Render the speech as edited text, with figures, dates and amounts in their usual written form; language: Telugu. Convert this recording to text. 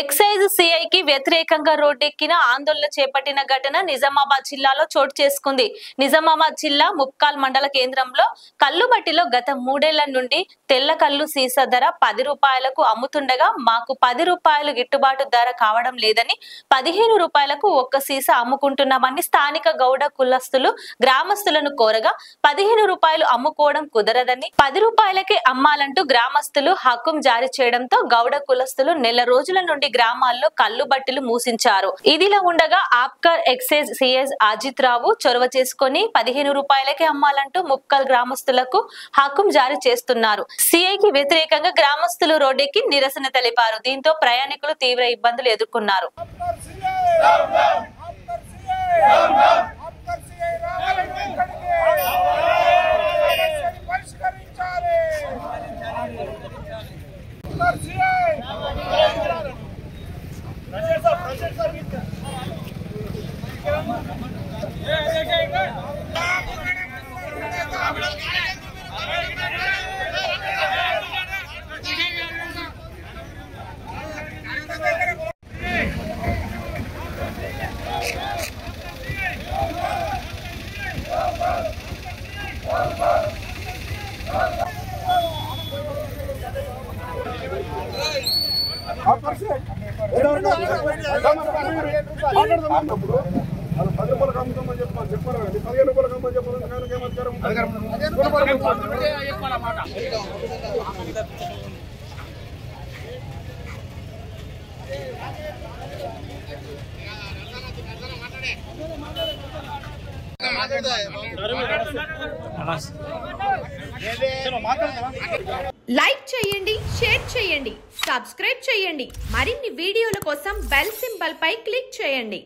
ఎక్సైజ్ సిఐకి వ్యతిరేకంగా రోడ్డెక్కిన ఆందోళన చేపట్టిన ఘటన నిజామాబాద్ జిల్లాలో చోటు చేసుకుంది. నిజామాబాద్ జిల్లా ముప్కాల్ మండల కేంద్రంలో కల్లుబట్టిలో గత 3 ఏళ్ల నుండి తెల్ల కల్లు సీసా ధర 10 రూపాయలకు అమ్ముతుండగా మాకు 10 రూపాయలు గిట్టుబాటు ధర కావడం లేదని 15 రూపాయలకు ఒక్క సీసా అమ్ముకుంటున్నామని స్థానిక గౌడ కులస్తులు గ్రామస్తులను కోరగా 15 రూపాయలు అమ్ముకోవడం కుదరదని 10 రూపాయలకే అమ్మాలంటూ గ్రామస్తులు హక్కుం జారీ చేయడంతో గౌడ కులస్తులు నెల రోజుల నుండి గ్రామాల్లో కల్లుబట్టిలు మూసించారు. ఇదిలా ఉండగా ఆప్కర్ ఎక్సైజ్ సిఐ అజిత్ రావు చొరవ చేసుకుని 15 రూపాయలకే అమ్మాలంటూ ముప్కల్ గ్రామస్తులకు హక్కుం జారీ చేస్తున్నారు. సిఐకి వ్యతిరేకంగా గ్రామస్తులు రోడ్డెక్కి నిరసన తెలిపారు. దీంతో ప్రయాణికులు తీవ్ర ఇబ్బందులు ఎదుర్కొన్నారు. లైక్ చేయండి, షేర్ చేయండి, సబ్స్క్రైబ్ చేయండి. మరిన్ని వీడియోల కోసం బెల్ సింబల్ పై క్లిక్ చేయండి.